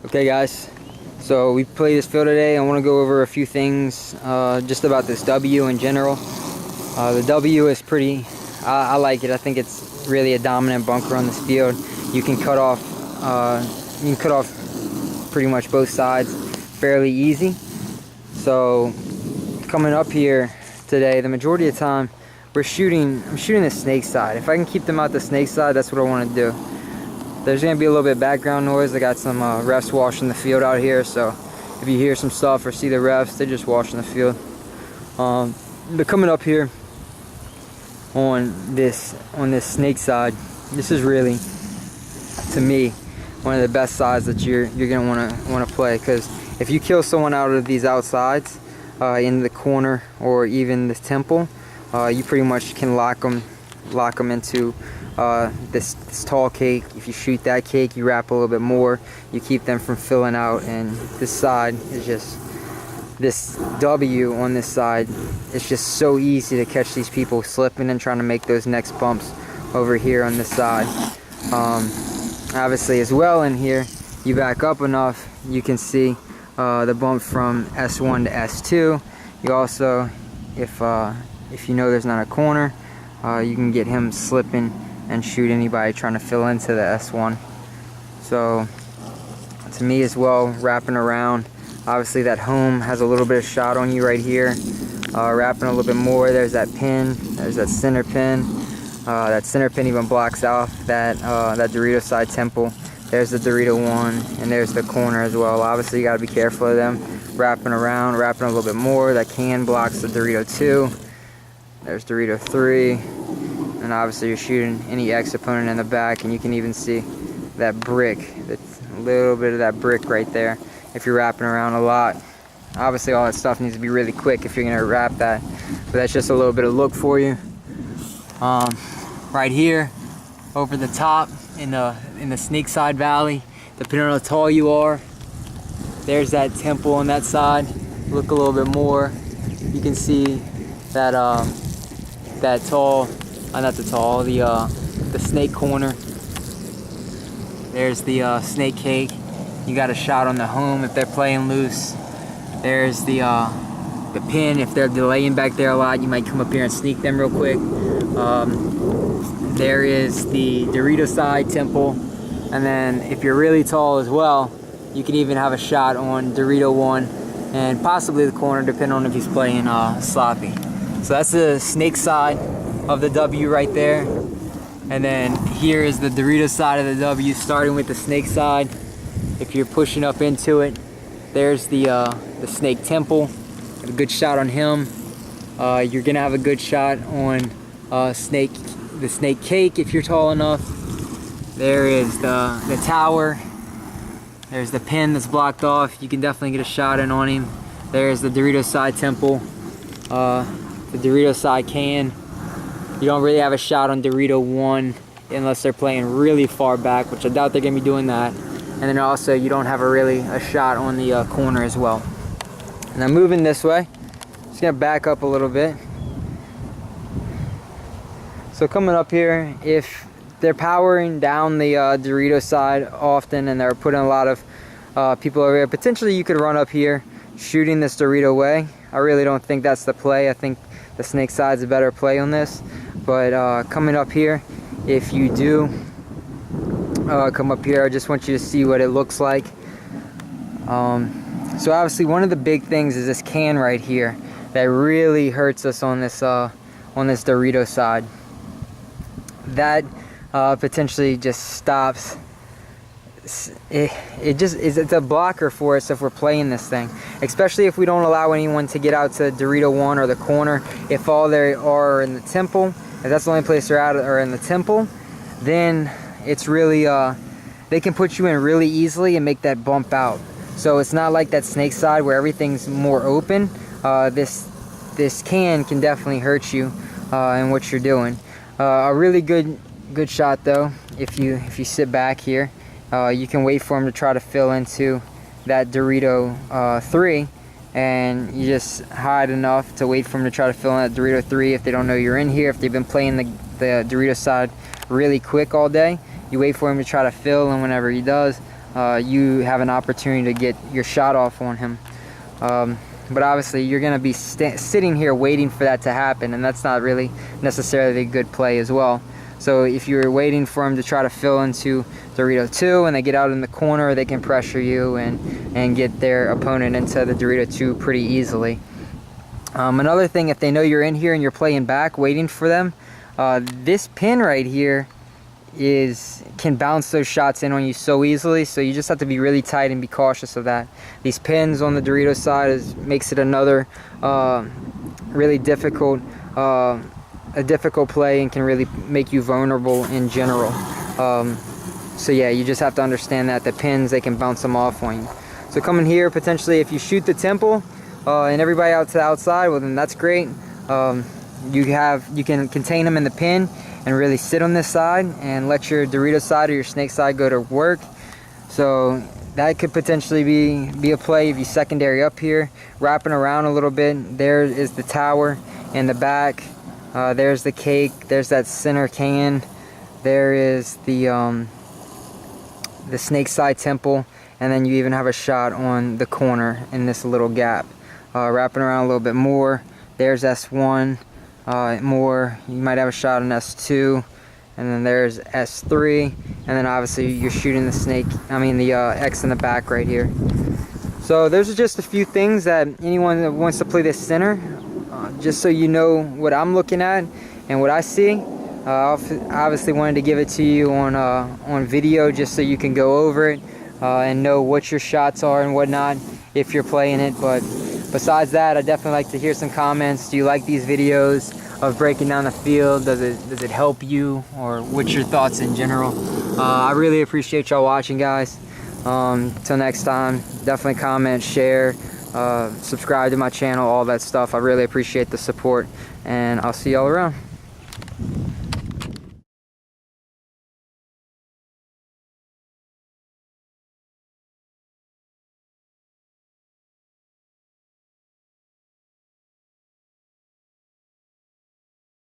Okay guys, so we played this field today. I want to go over a few things just about this W in general. The W is pretty, I like it. I think it's really a dominant bunker on this field. You can cut off pretty much both sides fairly easy. So coming up here today, the majority of the time I'm shooting the snake side. If I can keep them out the snake side, that's what I want to do. There's going to be a little bit of background noise. I got some refs washing the field out here, so if you hear some stuff or see the refs, they're just washing the field. But coming up here on this snake side, this is really, to me, one of the best sides that you're going to want to play, because if you kill someone out of these outsides, in the corner or even the temple, you pretty much can lock them into this tall cake. If you shoot that cake, you wrap a little bit more, you keep them from filling out. And this side is just, this W on this side, it's just so easy to catch these people slipping and trying to make those next bumps over here on this side. Obviously as well, in here you back up enough, you can see the bump from S1 to S2. You also, if you know there's not a corner, you can get him slipping and shoot anybody trying to fill into the S1. So to me as well, wrapping around, obviously that home has a little bit of shot on you right here. Wrapping a little bit more, there's that pin, there's that center pin. That center pin even blocks off that Dorito side temple. There's the Dorito 1, and there's the corner as well. Obviously you got to be careful of them. Wrapping around, wrapping a little bit more, that can blocks the Dorito 2. There's Dorito 3, and obviously you're shooting any X opponent in the back, and you can even see that brick, that's a little bit of that brick right there if you're wrapping around a lot. Obviously all that stuff needs to be really quick if you're going to wrap that, but that's just a little bit of look for you. Right here over the top in the snake side valley, depending on how tall you are, there's that temple on that side. Look a little bit more, you can see that that tall, not the tall, the snake corner. There's the snake cake. You got a shot on the home if they're playing loose. There's the pin. If they're delaying back there a lot, you might come up here and sneak them real quick. There is the Dorito side temple, and then if you're really tall as well, you can even have a shot on Dorito 1 and possibly the corner, depending on if he's playing sloppy. So that's the snake side of the W right there. And then here is the Dorito side of the W, starting with the snake side. If you're pushing up into it, there's the snake temple. Have a good shot on him. You're gonna have a good shot on the snake cake if you're tall enough. There is the tower. There's the pin that's blocked off. You can definitely get a shot in on him. There's the Dorito side temple. The Dorito side can. You don't really have a shot on Dorito 1 unless they're playing really far back, which I doubt they're gonna be doing that. And then also you don't have a shot on the corner as well. And I'm moving this way. Just gonna back up a little bit. So coming up here, if they're powering down the Dorito side often and they're putting a lot of people over here, potentially you could run up here shooting this Dorito way. I really don't think that's the play. I think the snake side's a better play on this. But coming up here, if you do come up here, I just want you to see what it looks like. So obviously one of the big things is this can right here that really hurts us on this Dorito side. That potentially just stops. It's a blocker for us if we're playing this thing, especially if we don't allow anyone to get out to Dorito 1 or the corner. If all they are in the temple, if that's the only place they're at or in the temple, then it's really they can put you in really easily and make that bump out. So it's not like that snake side where everything's more open. This can definitely hurt you in what you're doing. A really good shot though, if you sit back here, you can wait for him to try to fill into that Dorito 3, and you just hide enough to wait for him to try to fill in that Dorito 3. If they don't know you're in here, if they've been playing the Dorito side really quick all day, you wait for him to try to fill, and whenever he does, you have an opportunity to get your shot off on him. But obviously you're going to be sitting here waiting for that to happen, and that's not really necessarily a good play as well. So if you're waiting for him to try to fill into Dorito 2 and they get out in the corner, they can pressure you and get their opponent into the Dorito 2 pretty easily. Another thing, if they know you're in here and you're playing back waiting for them, this pin right here can bounce those shots in on you so easily, so you just have to be really tight and be cautious of that. These pins on the Dorito side makes it another really difficult play, and can really make you vulnerable in general. So yeah, you just have to understand that the pins, they can bounce them off on you. So coming here, potentially if you shoot the temple and everybody out to the outside, well then that's great. You can contain them in the pin and really sit on this side and let your Dorito side or your snake side go to work. So that could potentially be a play if you secondary up here, wrapping around a little bit. There is the tower in the back. There's the cake. There's that center can. There is the snake side temple, and then you even have a shot on the corner in this little gap. Wrapping around a little bit more. There's S1. More, you might have a shot on S2, and then there's S3, and then obviously you're shooting the X in the back right here. So those are just a few things that anyone that wants to play this center, just so you know what I'm looking at and what I see. Obviously wanted to give it to you on video, just so you can go over it and know what your shots are and whatnot if you're playing it. But besides that, I'd definitely like to hear some comments. Do you like these videos of breaking down the field? Does it help you, or what's your thoughts in general? I really appreciate y'all watching, guys. Till next time, definitely comment, share, subscribe to my channel, all that stuff. I really appreciate the support, and I'll see y'all around.